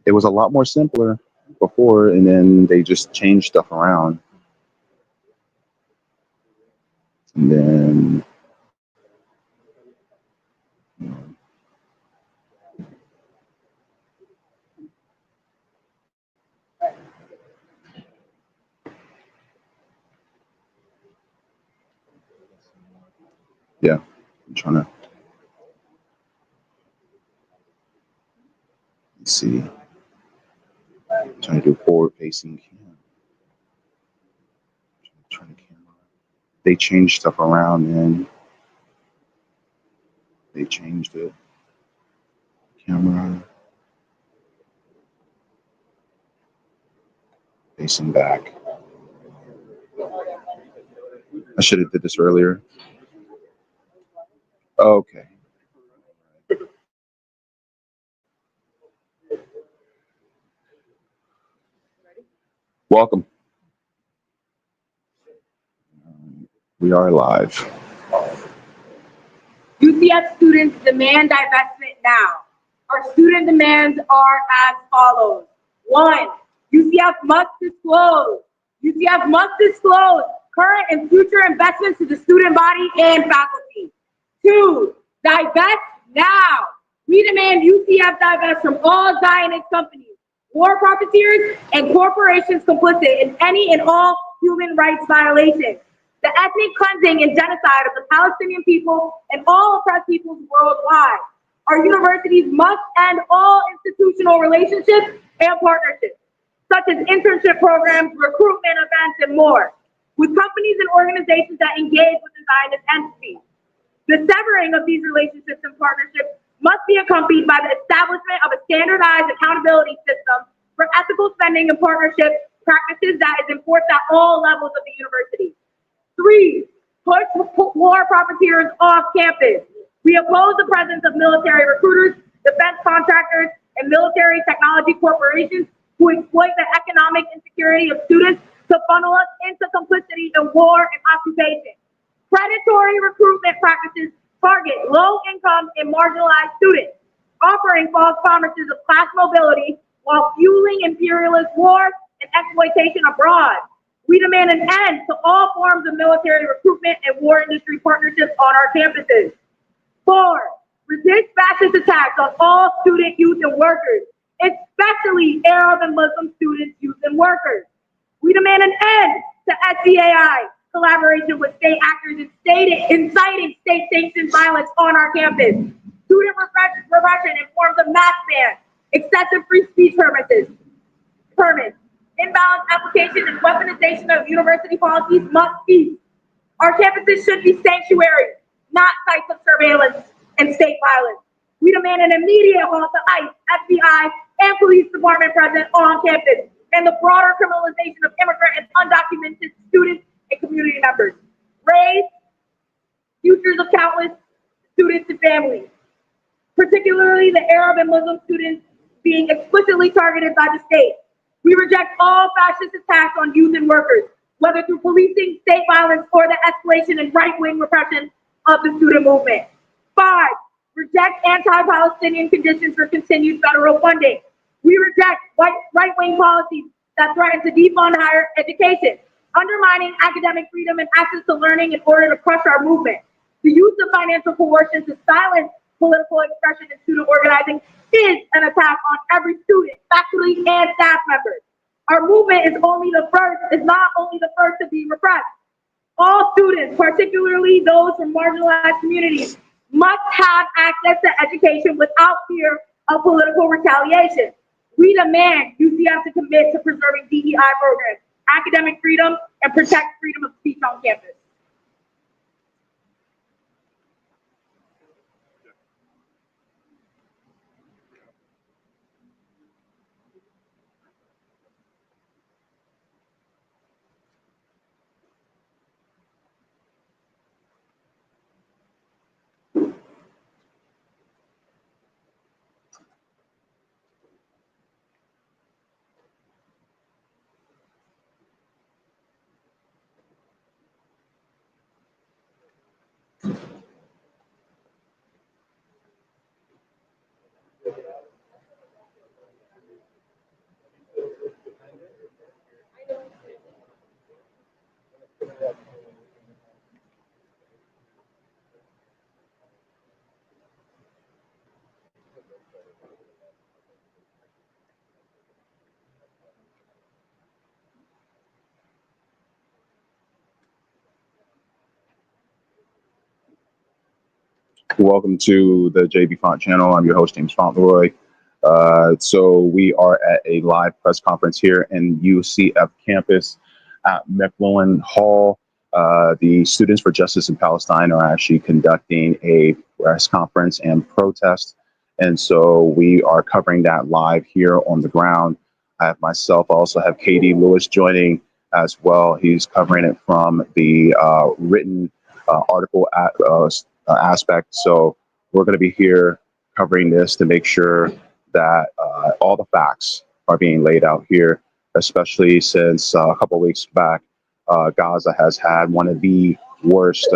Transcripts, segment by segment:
It was a lot more simpler before, and then they just changed stuff around. And then, yeah, I'm trying to see. I'm trying to do forward-facing camera. Trying to camera. They changed stuff around, and they changed it. Camera facing back. I should have did this earlier. Okay. Welcome. We are live. UCF students demand divestment now. Our student demands are as follows. 1, UCF must disclose. UCF must disclose current and future investments to the student body and faculty. 2, divest now. We demand UCF divest from all Zionist companies, war profiteers, and corporations complicit in any and all human rights violations. The ethnic cleansing and genocide of the Palestinian people and all oppressed peoples worldwide. Our universities must end all institutional relationships and partnerships, such as internship programs, recruitment events, and more, with companies and organizations that engage with the Zionist entities. The severing of these relationships and partnerships must be accompanied by the establishment of a standardized accountability system for ethical spending and partnership practices that is enforced at all levels of the university. 3, push war profiteers off campus. We oppose the presence of military recruiters, defense contractors, and military technology corporations who exploit the economic insecurity of students to funnel us into complicity in war and occupation. Predatory recruitment practices target low-income and marginalized students, offering false promises of class mobility while fueling imperialist war and exploitation abroad. We demand an end to all forms of military recruitment and war industry partnerships on our campuses. 4, resist fascist attacks on all student, youth, and workers, especially Arab and Muslim students, youth, and workers. We demand an end to SBAI collaboration with state actors inciting state-sanctioned violence on our campus, student repression in forms of mask bans, excessive free speech permits, imbalanced application and weaponization of university policies must cease. Our campuses should be sanctuaries, not sites of surveillance and state violence. We demand an immediate halt to ICE, FBI, and police department presence on campus, and the broader criminalization of immigrant and undocumented students and community members. Raise futures of countless students and families, particularly the Arab and Muslim students being explicitly targeted by the state. We reject all fascist attacks on youth and workers, whether through policing, state violence, or the escalation and right-wing repression of the student movement. 5, reject anti-Palestinian conditions for continued federal funding. We reject right-wing policies that threaten to defund higher education, undermining academic freedom and access to learning in order to crush our movement. The use of financial coercion to silence political expression and student organizing is an attack on every student, faculty, and staff members. Our movement is not only the first to be repressed. All students, particularly those from marginalized communities, must have access to education without fear of political retaliation. We demand UCF to commit to preserving DEI programs, academic freedom, and protect freedom of speech on campus. Welcome to the Jaybefaunt channel. I'm your host, JamesBFauntleroy. So we are at a live press conference here in UCF campus at McLuhan Hall. The Students for Justice in Palestine are actually conducting a press conference and protest. And so we are covering that live here on the ground. I have myself, I also have Katie Lewis joining as well. He's covering it from the written article aspect. So we're going to be here covering this to make sure that all the facts are being laid out here, especially since a couple of weeks back, Gaza has had one of the worst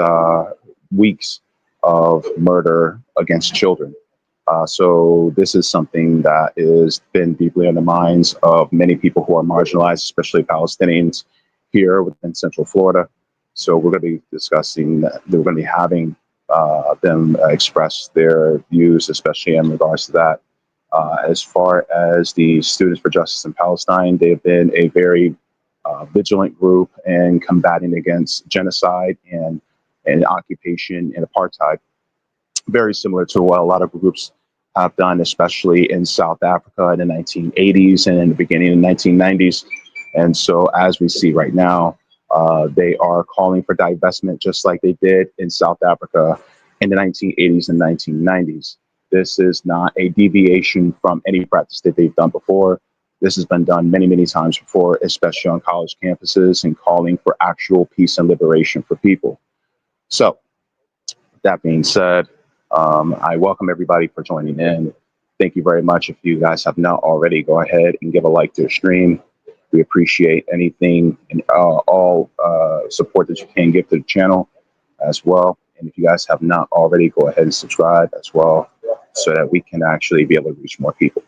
weeks of murder against children. So this is something that has been deeply on the minds of many people who are marginalized, especially Palestinians here within Central Florida. So we're going to be discussing that. We're going to be having them express their views, especially in regards to that. As far as the Students for Justice in Palestine, they've been a very vigilant group in combating against genocide and occupation and apartheid. Very similar to what a lot of groups have done, especially in South Africa in the 1980s and in the beginning of the 1990s. And so as we see right now, they are calling for divestment just like they did in South Africa in the 1980s and 1990s. This is not a deviation from any practice that they've done before. This has been done many, many times before, especially on college campuses and calling for actual peace and liberation for people. So that being said, I welcome everybody for joining in. Thank you very much. If you guys have not already, go ahead and give a like to the stream. We appreciate anything and all support that you can give to the channel as well. And if you guys have not already, go ahead and subscribe as well so that we can actually be able to reach more people.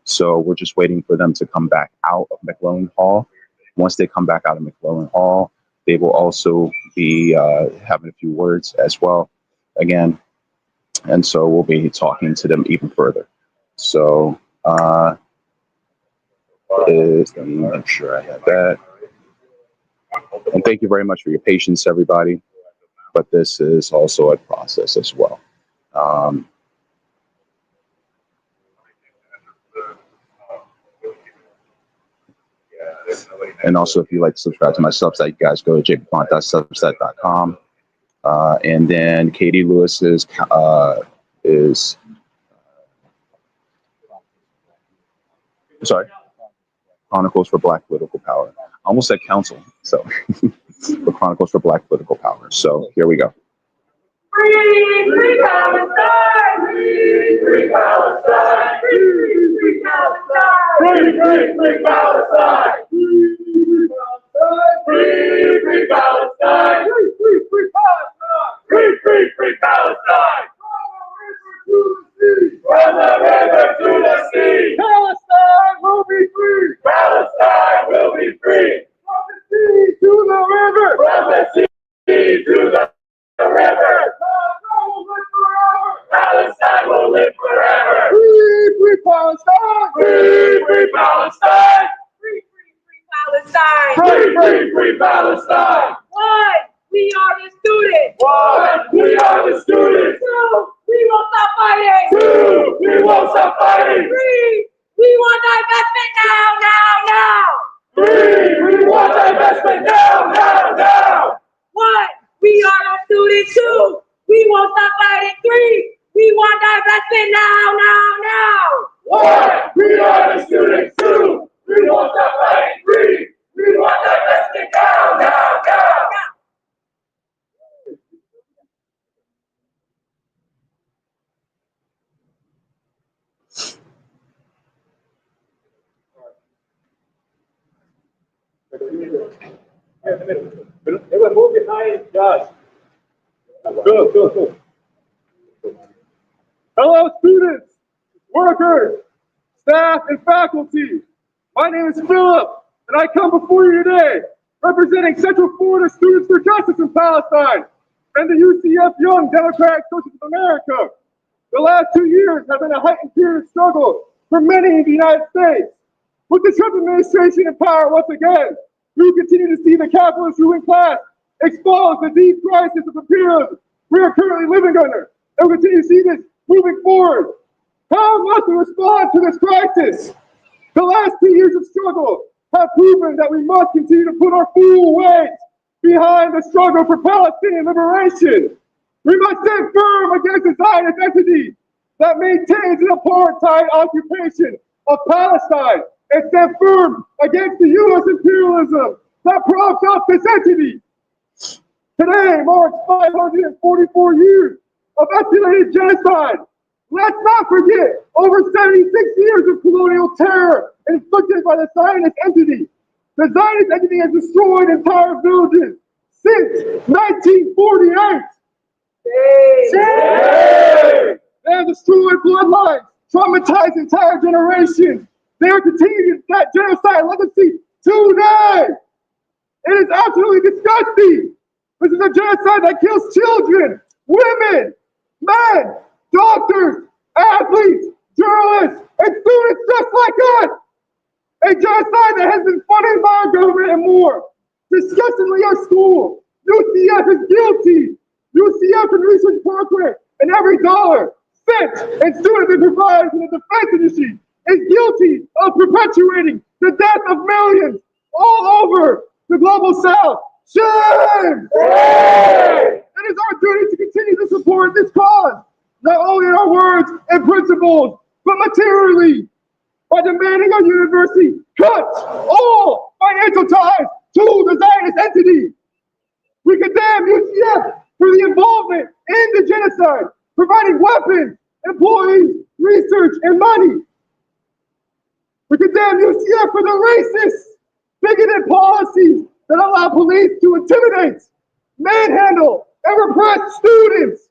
So we're just waiting for them to come back out of McLuhan Hall. Once they come back out of McLuhan Hall, they will also be having a few words as well again. And so we'll be talking to them even further. So let me make sure I have that. And thank you very much for your patience, everybody. But this is also a process as well. And also, if you'd like to subscribe to my Substack, you guys go to Jaybefaunt.substack.com. And then Katie Lewis is sorry, Chronicles for Black Political Power. I almost said council, so the Chronicles for Black Political Power. So here we go. Free, free Palestine! Free, free Palestine! Free, free Palestine! Free, free, free Palestine! Free, free Palestine! Free, free, free Palestine! Free, free, free Palestine! From the river to the sea! Palestine will be free! Palestine will be free! From the sea to the river! From the sea to the river! Palestine will live forever! Free, free Palestine! Free, free Palestine! Free, free, free Palestine! Free, free, free Palestine! One, we are the students! One, we are the students! Two, we won't stop fighting! Two, we won't stop fighting! Three, we want divestment now! Three, we want divestment now! One, we are the students. Two, we won't stop fighting. Three, we want divestment now! One, we are the students. Two, we won't stop fighting. Three, we want divestment now! Everyone move behind Josh. Go. Hello, students, workers, staff, and faculty. My name is Philip, and I come before you today representing Central Florida Students for Justice in Palestine and the UCF Young Democratic Socialists of America. The last 2 years have been a heightened period of struggle for many in the United States. With the Trump administration in power once again, we continue to see the capitalist ruling class expose the deep crisis of imperialism we are currently living under, and we'll continue to see this moving forward. How must we respond to this crisis? The last 2 years of struggle have proven that we must continue to put our full weight behind the struggle for Palestinian liberation. We must stand firm against the Zionist entity that maintains an apartheid occupation of Palestine and stand firm against the U.S. imperialism that props up this entity. Today marks 544 years of escalated genocide. Let's not forget over 76 years of colonial terror inflicted by the Zionist entity. The Zionist entity has destroyed entire villages since 1948. They have destroyed bloodlines, traumatized entire generations. They are continuing that genocide legacy today. It is absolutely disgusting. This is a genocide that kills children, women, men, doctors, athletes, journalists, and students just like us. A genocide that has been funded by our government and more. Disgustingly, our school, UCF, is guilty. UCF and research program and every dollar spent and students it provides in the defense industry is guilty of perpetuating the death of millions all over the global south. Shame! It is our duty to continue to support this cause, not only in our words and principles, but materially, by demanding our university cut all financial ties to the Zionist entity. We condemn UCF for the involvement in the genocide, providing weapons, employees, research, and money. We condemn UCF for the racist, bigoted policies that allow police to intimidate, manhandle, and repress students.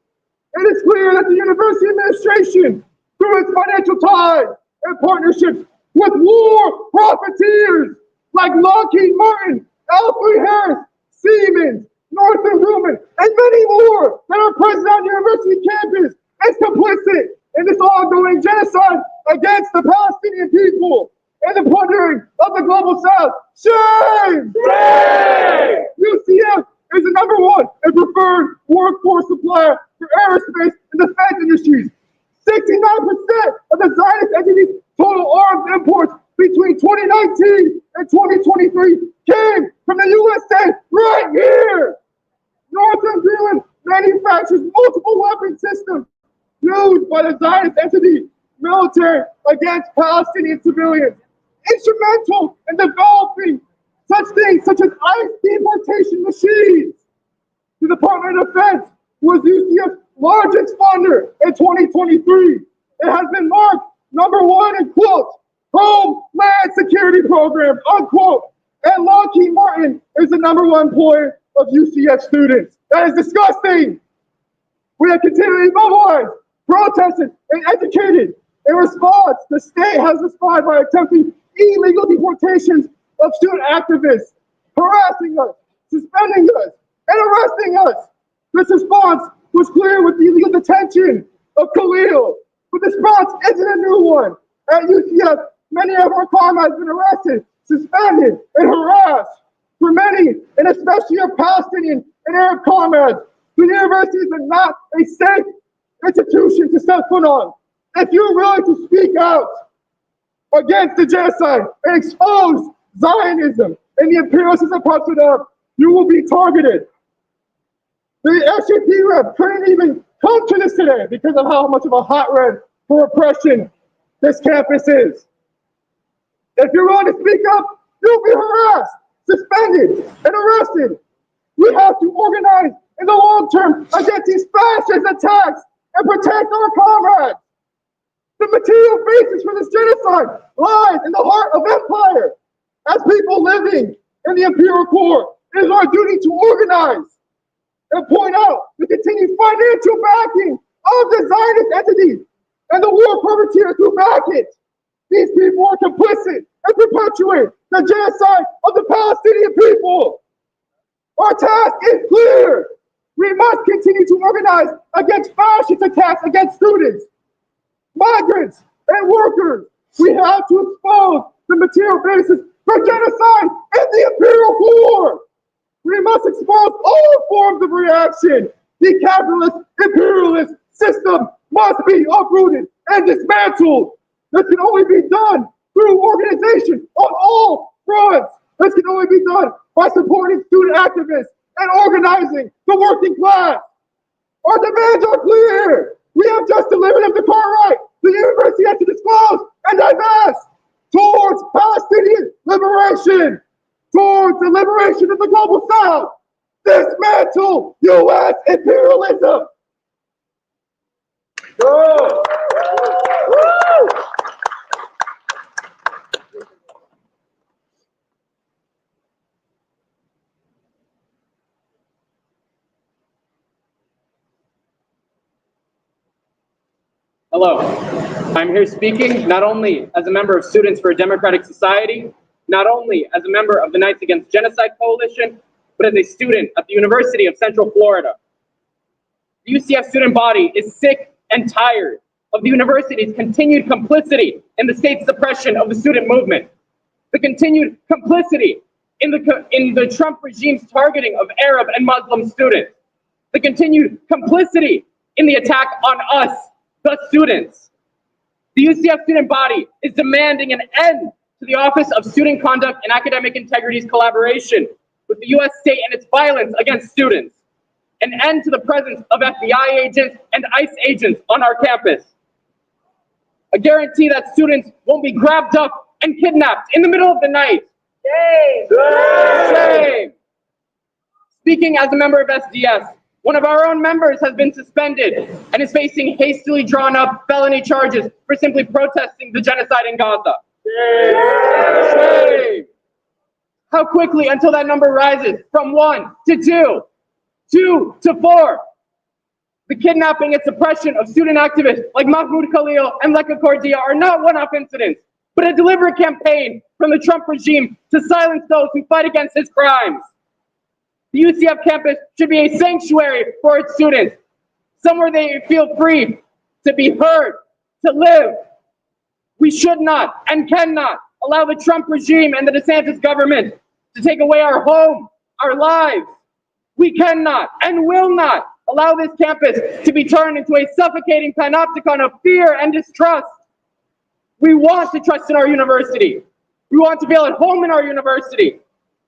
It is clear that the university administration, through its financial ties and partnerships with war profiteers like Lockheed Martin, L3Harris, Siemens, Northrop Grumman, and many more that are present on university campus, is complicit in this ongoing genocide against the Palestinian people and the plundering of the global south. Shame! Shame! UCF is the #1 and preferred workforce supplier for aerospace and defense industries. 69% of the Zionist entity's total arms imports between 2019 and 2023 came from the USA right here. Northern Grumman manufactures multiple weapon systems used by the Zionist entity military against Palestinian civilians. Instrumental in developing such things such as ice deportation machines. The Department of Defense was UCF's largest funder in 2023. It has been marked #1 in quote, Homeland Security Program, unquote. And Lockheed Martin is the #1 employer of UCF students. That is disgusting. We have continually mobilized, protested, and educated. In response, the state has responded by attempting illegal deportations of student activists, harassing us, suspending us, and arresting us. This response was clear with the illegal detention of Khalil, but this response isn't a new one. At UCF, many of our comrades have been arrested, suspended, and harassed. For many, and especially our Palestinian and Arab comrades, the university is not a safe institution to step foot on. If you're willing to speak out against the genocide and expose Zionism and the imperialism that props it up, you will be targeted. The SJP rep couldn't even come to this today because of how much of a hot red for repression this campus is. If you're willing to speak up, you'll be harassed, suspended, and arrested. We have to organize in the long term against these fascist attacks and protect our comrades. The material basis for this genocide lies in the heart of empire. As people living in the imperial core, it is our duty to organize and point out the continued financial backing of the Zionist entity and the war profiteers who back it. These people are complicit and perpetuate the genocide of the Palestinian people. Our task is clear. We must continue to organize against fascist attacks against students, migrants, and workers. We have to expose the material basis for genocide in the imperial core. We must expose all forms of reaction, the capitalist, imperialist, system must be uprooted and dismantled. This can only be done through organization on all fronts. This can only be done by supporting student activists and organizing the working class. Our demands are clear. We have just delivered them to far right. The university has to disclose and divest towards Palestinian liberation, towards the liberation of the global South. Dismantle U.S. imperialism. Go. Woo. Hello, I'm here speaking not only as a member of Students for a Democratic Society, not only as a member of the Knights Against Genocide Coalition, but as a student at the University of Central Florida. The UCF student body is sick and tired of the university's continued complicity in the state's suppression of the student movement, the continued complicity in the Trump regime's targeting of Arab and Muslim students, the continued complicity in the attack on us, the students. The UCF student body is demanding an end to the Office of Student Conduct and Academic Integrity's collaboration with the US state and its violence against students, an end to the presence of FBI agents and ICE agents on our campus, a guarantee that students won't be grabbed up and kidnapped in the middle of the night. Shame! Speaking as a member of SDS, one of our own members has been suspended and is facing hastily drawn up felony charges for simply protesting the genocide in Gaza. Shame! How quickly until that number rises from 1 to 2, 2 to 4. The kidnapping and suppression of student activists like Mahmoud Khalil and Leka Cordia are not one-off incidents, but a deliberate campaign from the Trump regime to silence those who fight against his crimes. The UCF campus should be a sanctuary for its students, somewhere they feel free to be heard, to live. We should not and cannot allow the Trump regime and the DeSantis government to take away our home, our lives. We cannot and will not allow this campus to be turned into a suffocating panopticon of fear and distrust. We want to trust in our university. We want to feel at home in our university.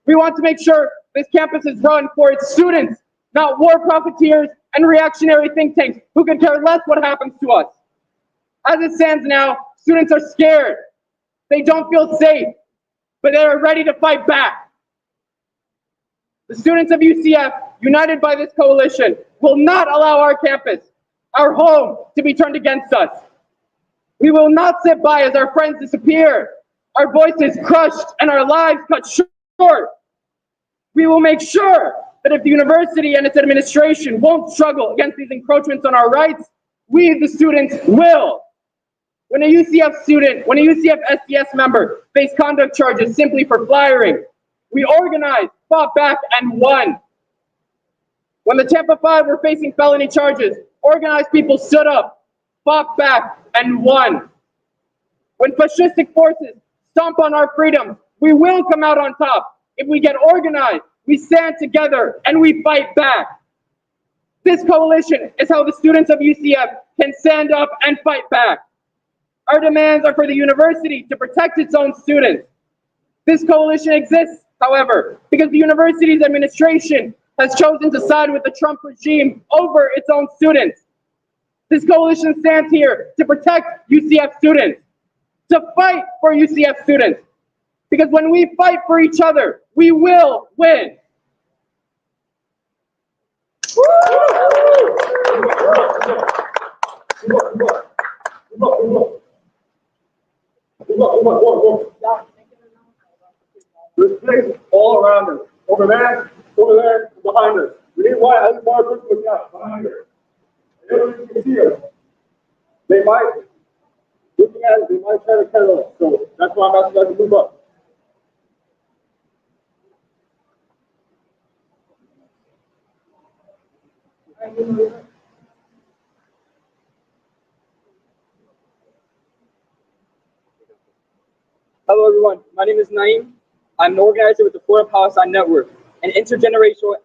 We want to make sure this campus is run for its students, not war profiteers and reactionary think tanks who could care less what happens to us. As it stands now, students are scared. They don't feel safe, but they are ready to fight back. The students of UCF, united by this coalition, will not allow our campus, our home, to be turned against us. We will not sit by as our friends disappear, our voices crushed, and our lives cut short. We will make sure that if the university and its administration won't struggle against these encroachments on our rights, we, the students, will. When a UCF student, when a UCF SDS member faced conduct charges simply for flyering, we organized, fought back, and won. When the Tampa 5 were facing felony charges, organized people stood up, fought back, and won. When fascistic forces stomp on our freedom, we will come out on top. If we get organized, we stand together, and we fight back. This coalition is how the students of UCF can stand up and fight back. Our demands are for the university to protect its own students. This coalition exists, however, because the university's administration has chosen to side with the Trump regime over its own students. This coalition stands here to protect UCF students, to fight for UCF students. Because when we fight for each other, we will win. There's places all around us. Over there, behind us. We need one other more group look out behind us. And you can see us. They might, looking at it, they might try to kill us. So that's why I'm asking us to move up. Hello everyone, my name is Naeem. I'm an organizer with the Florida Palestine Network, an intergenerational,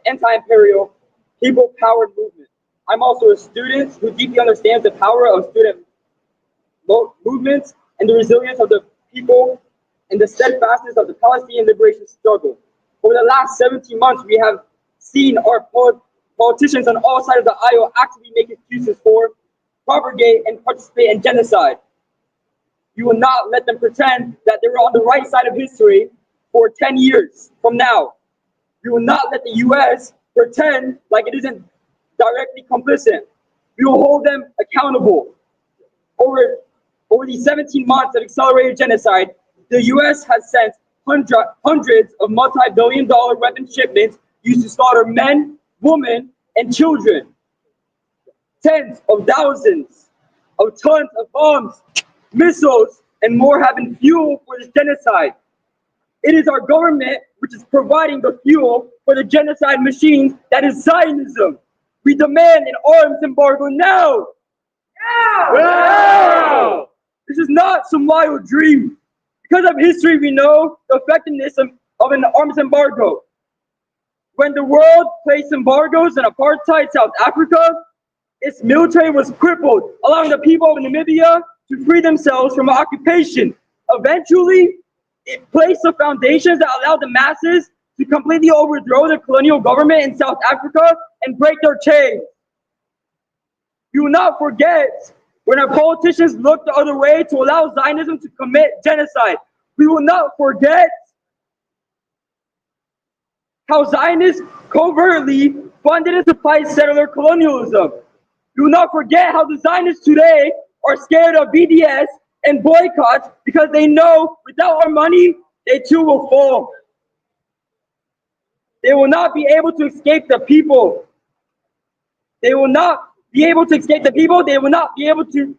anti-imperial, people-powered movement. I'm also a student who deeply understands the power of student movements and the resilience of the people and the steadfastness of the Palestinian liberation struggle. Over the last 17 months, we have seen our politicians on all sides of the aisle actively make excuses for, propagate, and participate in genocide. We will not let them pretend that they were on the right side of history for 10 years from now. We will not let the US pretend like it isn't directly complicit. We will hold them accountable. Over these 17 months of accelerated genocide, the US has sent hundreds of multi-billion-dollar weapon shipments used to slaughter men, women, and children. Tens of thousands of tons of bombs, missiles, and more have been fuel for this genocide. It is our government which is providing the fuel for the genocide machines that is Zionism. We demand an arms embargo now! Now! This is not some wild dream. Because of history, we know the effectiveness of an arms embargo. When the world placed embargoes on apartheid South Africa, its military was crippled, allowing the people of Namibia to free themselves from occupation. Eventually, it placed the foundations that allowed the masses to completely overthrow the colonial government in South Africa and break their chains. We will not forget when our politicians looked the other way to allow Zionism to commit genocide. We will not forget how Zionists covertly funded and supplied settler colonialism. We will not forget how the Zionists today are scared of BDS and boycotts because they know without our money, they too will fall. They will not be able to escape the people. They will not be able to escape the people. They will not be able to.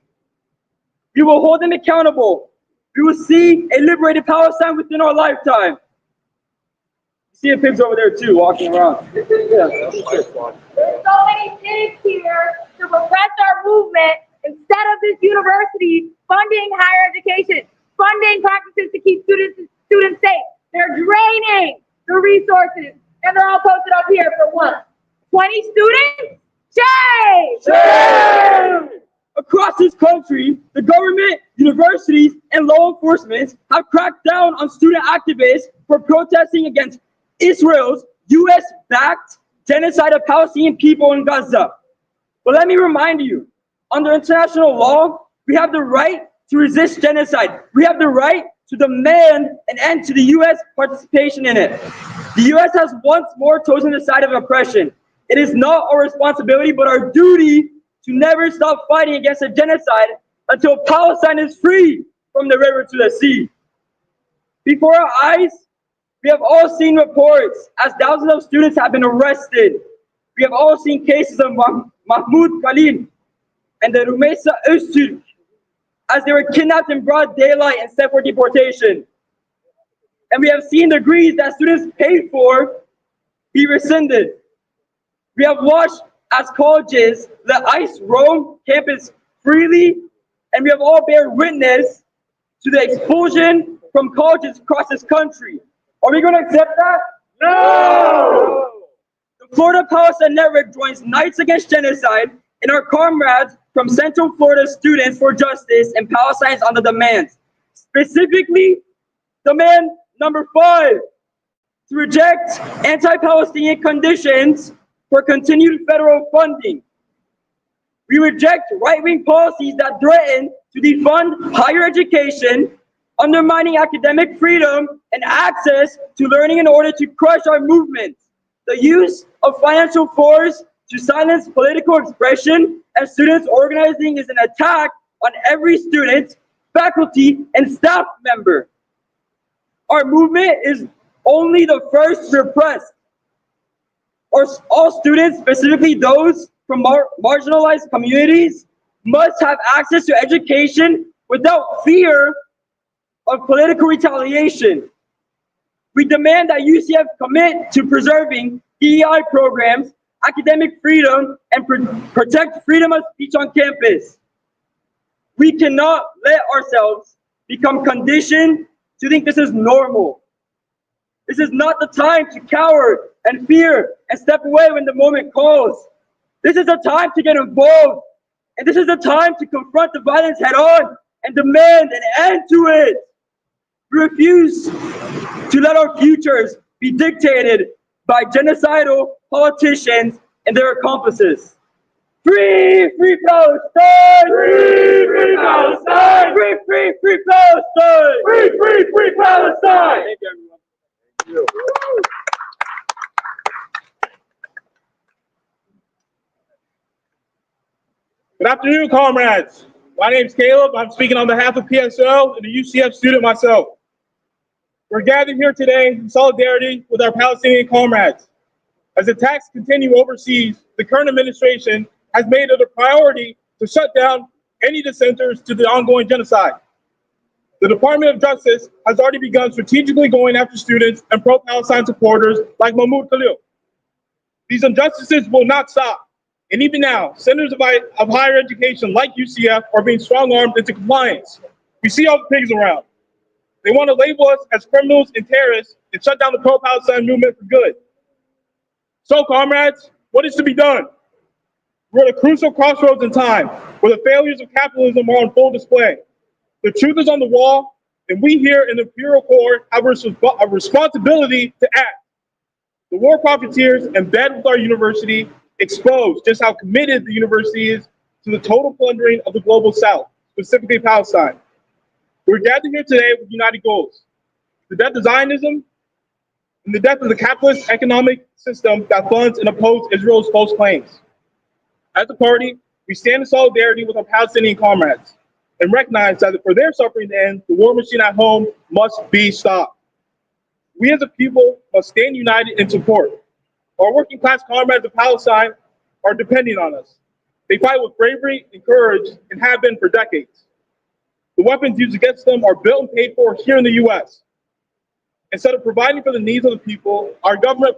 We will hold them accountable. We will see a liberated Palestine within our lifetime. You see the pigs over there too, walking around. Yeah. There's so many things here to repress our movement instead of this university funding higher education, funding practices to keep students safe. They're draining the resources, and they're all posted up here for what? 20 students? Shame! Across this country, the government, universities, and law enforcement have cracked down on student activists for protesting against Israel's US-backed genocide of Palestinian people in Gaza. But let me remind you, under international law, we have the right to resist genocide. We have the right to demand an end to the US participation in it. The US has once more chosen the side of oppression. It is not our responsibility, but our duty to never stop fighting against a genocide until Palestine is free from the river to the sea. Before our eyes, we have all seen reports as thousands of students have been arrested. We have all seen cases of Mahmoud Khalil and the Rumeysa Öztürk as they were kidnapped in broad daylight and sent for deportation. And we have seen degrees that students paid for be rescinded. We have watched as colleges let ICE roam campus freely, and we have all bear witness to the expulsion from colleges across this country. Are we going to accept that? No! The Florida Palestine Network joins Knights Against Genocide and our comrades from Central Florida Students for Justice and Palestine's on the demands. Specifically, demand number 5, to reject anti-Palestinian conditions for continued federal funding. We reject right-wing policies that threaten to defund higher education, undermining academic freedom and access to learning in order to crush our movement. The use of financial force to silence political expression and students organizing is an attack on every student, faculty, and staff member. Our movement is only the first to repress. All students, specifically those from marginalized communities, must have access to education without fear of political retaliation. We demand that UCF commit to preserving DEI programs, academic freedom, and protect freedom of speech on campus. We cannot let ourselves become conditioned to think this is normal. This is not the time to cower and fear and step away when the moment calls. This is a time to get involved, and this is a time to confront the violence head on and demand an end to it. We refuse to let our futures be dictated by genocidal politicians and their accomplices. Free, free Palestine! Free, free Palestine! Free, free, free Palestine! Free, free, free Palestine! Thank you, everyone. Thank you. Good afternoon, comrades. My name is Caleb. I'm speaking on behalf of PSO and a UCF student myself. We're gathered here today in solidarity with our Palestinian comrades. As attacks continue overseas, the current administration has made it a priority to shut down any dissenters to the ongoing genocide. The Department of Justice has already begun strategically going after students and pro-Palestine supporters like Mahmoud Khalil. These injustices will not stop. And even now, centers of higher education like UCF are being strong-armed into compliance. We see all the pigs around. They want to label us as criminals and terrorists and shut down the pro-Palestine movement for good. So, comrades, what is to be done? We're at a crucial crossroads in time where the failures of capitalism are on full display. The truth is on the wall, and we here in the Imperial Court have a responsibility to act. The war profiteers in bed with our university expose just how committed the university is to the total plundering of the global South, specifically Palestine. We're gathered here today with united goals: the death of Zionism and the death of the capitalist economic system that funds and opposes Israel's false claims. As a party, we stand in solidarity with our Palestinian comrades and recognize that for their suffering to end, the war machine at home must be stopped. We as a people must stand united in support. Our working class comrades of Palestine are depending on us. They fight with bravery and courage and have been for decades. The weapons used against them are built and paid for here in the US. Instead of providing for the needs of the people, our government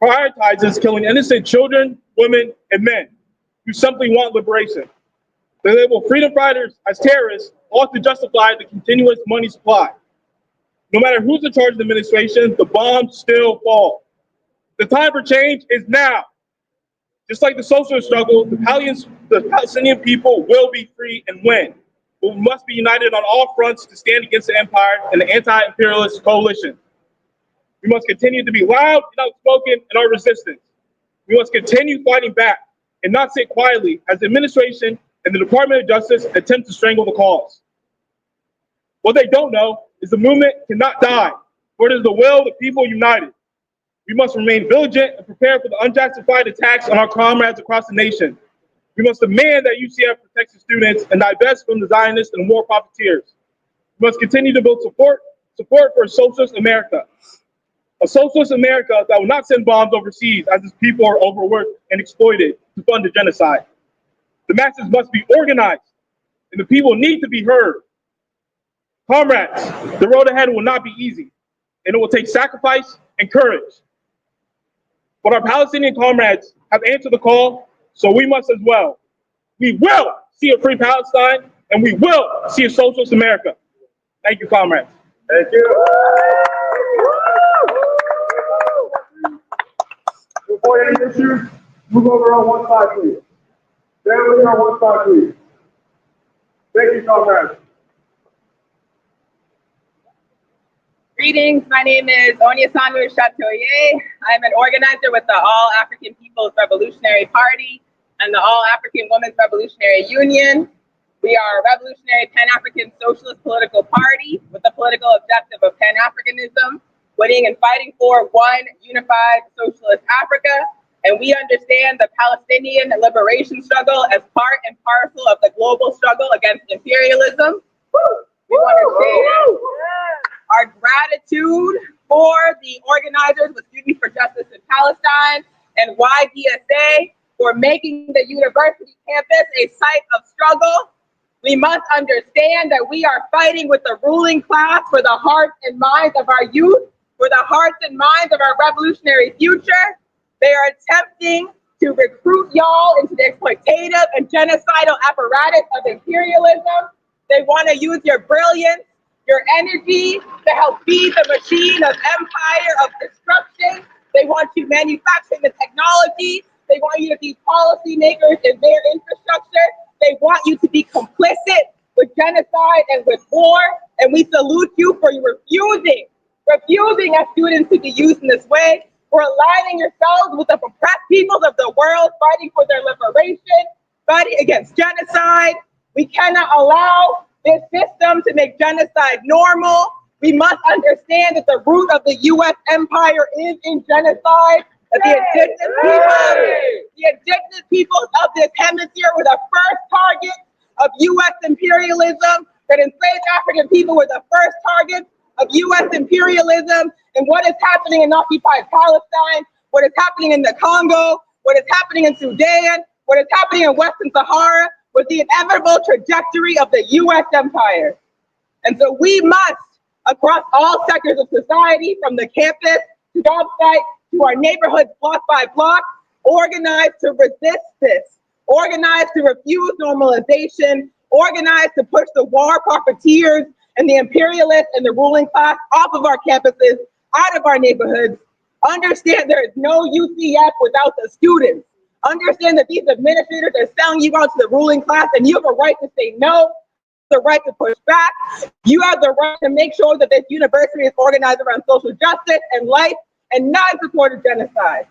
prioritizes killing innocent children, women, and men who simply want liberation. They label freedom fighters as terrorists, all to justify the continuous money supply. No matter who's in charge of the administration, the bombs still fall. The time for change is now. Just like the socialist struggle, the Palestinian people will be free and win. But we must be united on all fronts to stand against the empire and the anti-imperialist coalition. We must continue to be loud and outspoken in our resistance. We must continue fighting back and not sit quietly as the administration and the Department of Justice attempt to strangle the cause. What they don't know is the movement cannot die, for it is the will of the people united. We must remain vigilant and prepare for the unjustified attacks on our comrades across the nation. We must demand that UCF protects the students and divest from the Zionists and war profiteers. We must continue to build support for a socialist America. A socialist America that will not send bombs overseas as its people are overworked and exploited to fund the genocide. The masses must be organized, and the people need to be heard. Comrades, the road ahead will not be easy, and it will take sacrifice and courage. But our Palestinian comrades have answered the call, so we must as well. We will see a free Palestine, and we will see a socialist America. Thank you, comrades. Thank you. Before any issues, move over on one side, please. Stand with me on one side, please. Thank you, comrades. Greetings, my name is Onyesanu Chatoye. I'm an organizer with the All African People's Revolutionary Party and the All African Women's Revolutionary Union. We are a revolutionary Pan-African socialist political party with the political objective of Pan-Africanism, winning and fighting for one unified socialist Africa. And we understand the Palestinian liberation struggle as part and parcel of the global struggle against imperialism. We want to share our gratitude for the organizers with Students for Justice in Palestine and YDSA for making the university campus a site of struggle. We must understand that we are fighting with the ruling class for the hearts and minds of our youth, for the hearts and minds of our revolutionary future. They are attempting to recruit y'all into the exploitative and genocidal apparatus of imperialism. They want to use your brilliance, your energy to help feed the machine of empire, of destruction. They want you manufacturing the technology They want you to be policymakers in their infrastructure. They want you to be complicit with genocide and with war. And we salute you for refusing as students to be used in this way, for aligning yourselves with the oppressed peoples of the world, fighting for their liberation, fighting against genocide. We cannot allow this system to make genocide normal. We must understand that the root of the U.S. empire is in genocide, that the indigenous peoples of this hemisphere were the first target of U.S. imperialism, that enslaved African people were the first targets of U.S. imperialism, and what is happening in occupied Palestine, what is happening in the Congo, what is happening in Sudan, what is happening in Western Sahara, was the inevitable trajectory of the U.S. empire. And so we must, across all sectors of society, from the campus to job sites to our neighborhoods block by block, organize to resist this, organize to refuse normalization, organize to push the war profiteers and the imperialists and the ruling class off of our campuses, out of our neighborhoods. Understand there is no UCF without the students. Understand that these administrators are selling you out to the ruling class, and you have a right to say no, the right to push back. You have the right to make sure that this university is organized around social justice and life and not in support of genocide.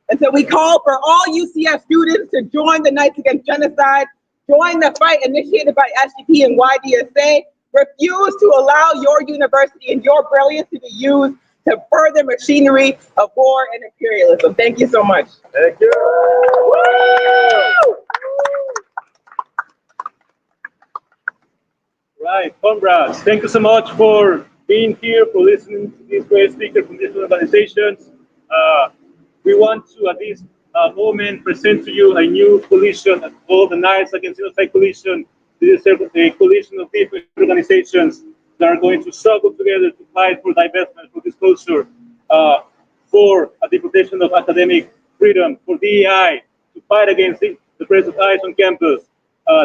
And so we call for all UCF students to join the Knights Against Genocide, join the fight initiated by SJP and YDSA. Refuse to allow your university and your brilliance to be used to further machinery of war and imperialism. Thank you so much. Thank you. Woo! Right, comrades, thank you so much for being here, for listening to these great speakers from different organizations. We want to, at this moment, present to you a new coalition called the Knights Against Genocide Coalition. This is a coalition of different organizations that are going to struggle together to fight for divestment, for disclosure, for the protection of academic freedom, for DEI, to fight against the presence of ICE on campus.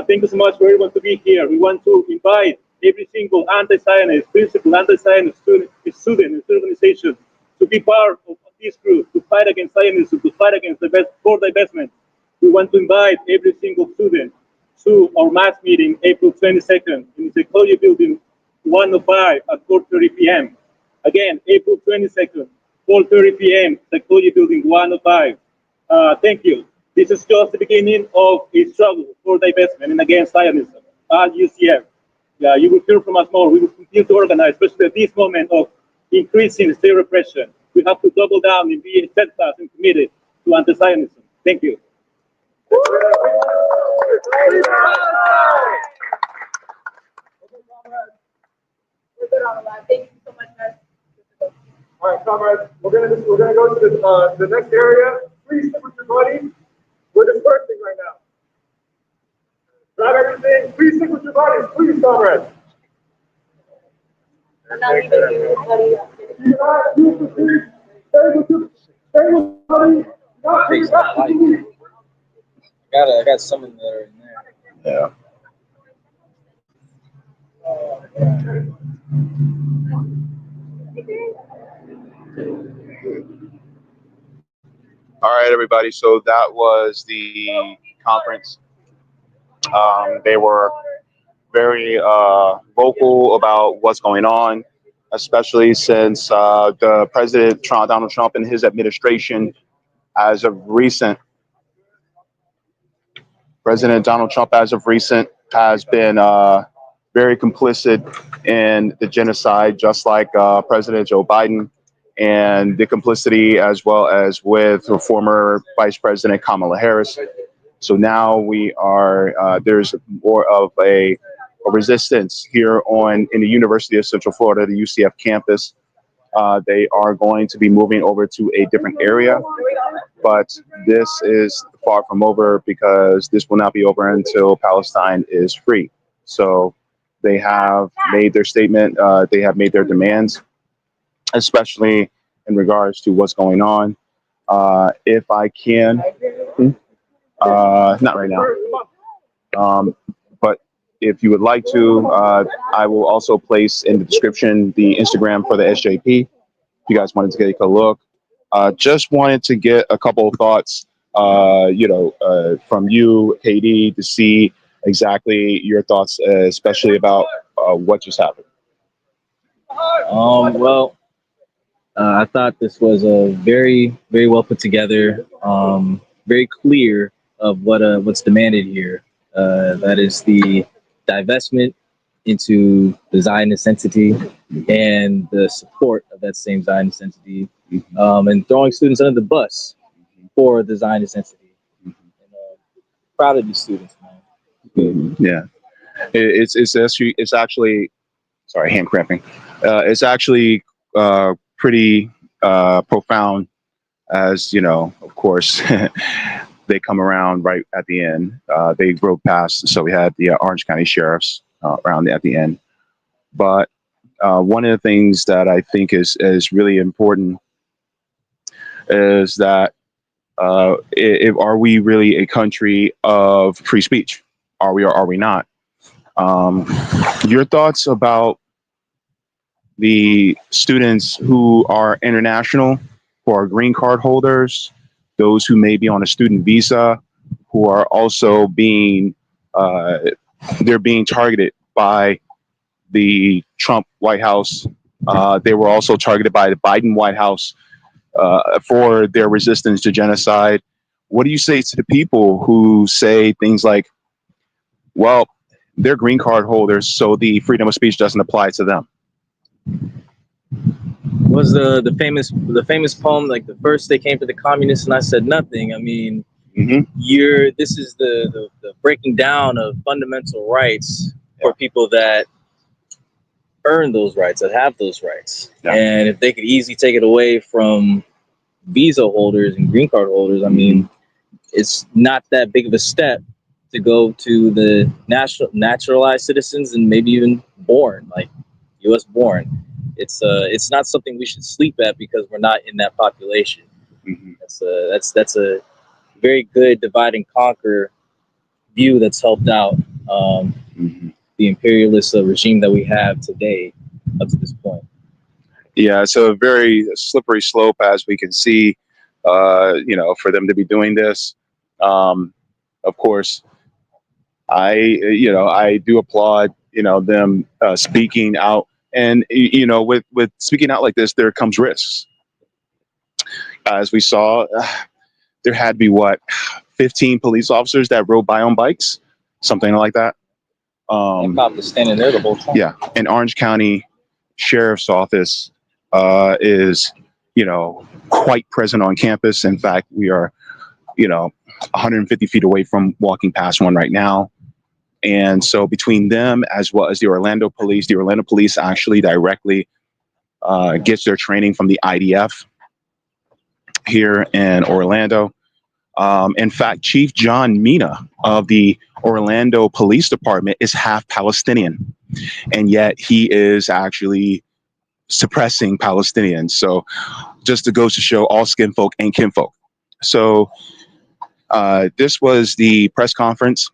Thank you so much for everyone to be here. We want to invite every single anti-Zionist, principal anti-Zionist student and student organization to be part of this group, to fight against Zionism, to fight against for divestment. We want to invite every single student to our mass meeting April 22nd in the Sequoia Building 105 at 4:30 p.m. Again, April 22nd, 4:30 p.m., Sequoia Building 105. Thank you. This is just the beginning of a struggle for divestment and against Zionism at UCF. You will hear from us more. We will continue to organize, especially at this moment of increasing state repression. We have to double down and be steadfast and committed to anti-Zionism. Thank you. Thank you so much, guys. All right, comrades, we're gonna go to the next area. Please sit with your buddies. We're dispersing right now. Grab everything. Please stick with your buddies. Please, comrades. I'm not leaving you, buddy. I got some in there. Yeah. All right, everybody. So that was the conference. They were very vocal about what's going on, especially since the President Donald Trump and his administration, as of recent, President Donald Trump, as of recent, has been very complicit in the genocide, just like President Joe Biden, and the complicity as well as with former Vice President Kamala Harris. So now we are, there's more of a resistance here in the University of Central Florida, the UCF campus. They are going to be moving over to a different area, but this is far from over because this will not be over until Palestine is free. So they have made their statement, they have made their demands, especially in regards to what's going on. If I can, not right now, but if you would like to, I will also place in the description the Instagram for the SJP. If you guys wanted to take a look, just wanted to get a couple of thoughts from you, KD, to see exactly your thoughts, especially about what just happened. I thought this was a very, very well put together, very clear of what's demanded here. That is the divestment into the Zionist entity and the support of that same Zionist entity, and throwing students under the bus for the Zionist entity. And, proud of these students, man. Yeah, it's actually sorry, hand cramping. It's actually pretty profound, as you know. Of course, they come around right at the end. They rode past, so we had the Orange County sheriffs around at the end. But one of the things that I think is really important is that are we really a country of free speech? Are we or are we not? Your thoughts about the students who are international, who are green card holders, those who may be on a student visa, who are also being they're being targeted by the Trump White House. They were also targeted by the Biden White House for their resistance to genocide. What do you say to the people who say things like, well, they're green card holders, so the freedom of speech doesn't apply to them? Was the famous poem, like, the first they came to the communists and I said nothing? I mean, this is the breaking down of fundamental rights for people that earn those rights, that have those rights. And if they could easily take it away from visa holders and green card holders, I mean, it's not that big of a step to go to the naturalized citizens and maybe even born, like U.S. born. It's not something we should sleep at because we're not in that population. That's a very good divide and conquer view that's helped out the imperialist regime that we have today up to this point. Yeah, it's a very slippery slope, as we can see, for them to be doing this. Of course, I do applaud, them speaking out. And, with speaking out like this, there comes risks. As we saw, there had to be, 15 police officers that rode by on bikes, something like that. That cop was standing there the whole time. Yeah, and Orange County Sheriff's Office is, quite present on campus. In fact, we are, 150 feet away from walking past one right now. And so between them, as well as the Orlando police actually directly gets their training from the IDF here in Orlando. In fact, Chief John Mina of the Orlando Police Department is half Palestinian, and yet he is actually suppressing Palestinians. So just to go to show all skin folk and kinfolk. So this was the press conference,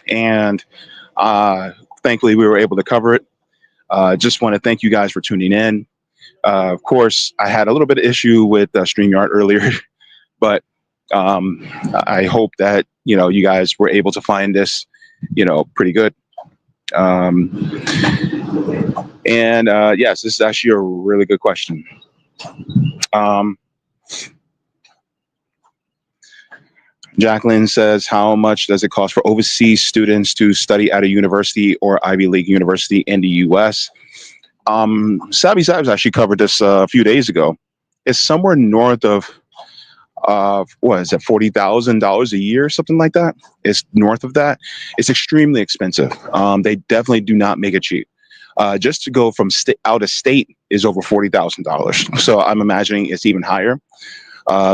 and thankfully we were able to cover it. Just want to thank you guys for tuning in. Of course, I had a little bit of issue with StreamYard earlier, but I hope that, you guys were able to find this, pretty good. Yes, this is actually a really good question. Jacqueline says, how much does it cost for overseas students to study at a university or Ivy League university in the U.S.? Sabby Sabs actually covered this a few days ago. It's somewhere north of what is it, $40,000 a year, something like that. It's north of that. It's extremely expensive. They definitely do not make it cheap. Just to go from out of state is over $40,000. So I'm imagining it's even higher.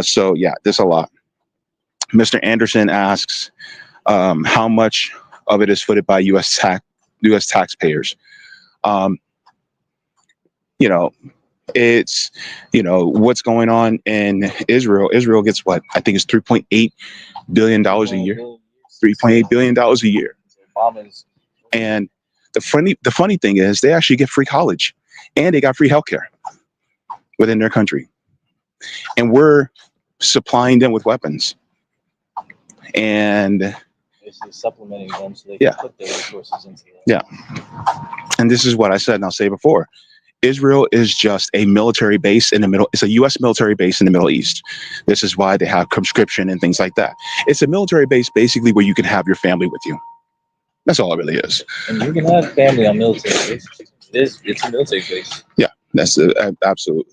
So yeah, there's a lot. Mr. Anderson asks, how much of it is footed by U.S. taxpayers? It's, what's going on in Israel. Israel gets what? I think it's $3.8 billion a year. $3.8 billion a year. And the funny thing is they actually get free college and they got free healthcare within their country. And we're supplying them with weapons. And basically supplementing them so they Yeah. can put their resources into it. yeah, and this is what I said, and I'll say it before. Israel is just a military base in the middle. It's a U.S. military base in the Middle East. This is why they have conscription and things like that. It's a military base basically where you can have your family with you. That's all it really is. And you can have family on military bases. It's a military base. Yeah, that's absolutely.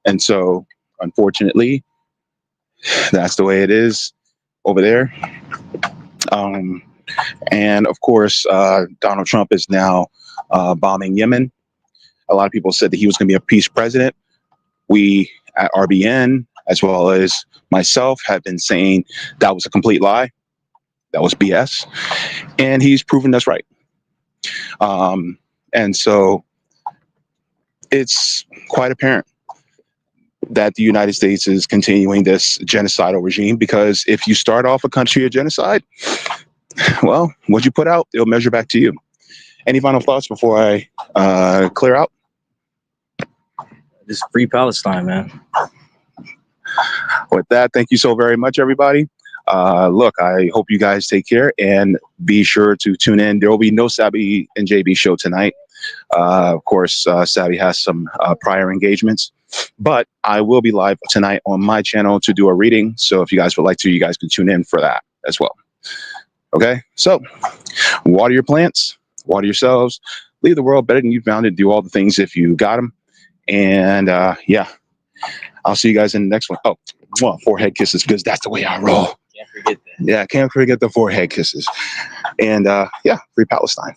And so, unfortunately, that's the way it is over there. And of course, Donald Trump is now bombing Yemen. A lot of people said that he was going to be a peace president. We at RBN, as well as myself, have been saying that was a complete lie. That was BS. And he's proven us right. And so it's quite apparent that the United States is continuing this genocidal regime, because if you start off a country of genocide, well, what you put out, it'll measure back to you. Any final thoughts before I clear out? Just free Palestine, man. With that, thank you so very much, everybody. Look, I hope you guys take care and be sure to tune in. There will be no Sjp and JB show tonight. Of course, Sjp has some prior engagements, but I will be live tonight on my channel to do a reading. So if you guys would like to, you guys can tune in for that as well. Okay, so water your plants, water yourselves, leave the world better than you found it, do all the things if you got them. And yeah, I'll see you guys in the next one. Oh, well, forehead kisses, because that's the way I roll. Can't forget that. Yeah, can't forget the forehead kisses. And yeah, free Palestine.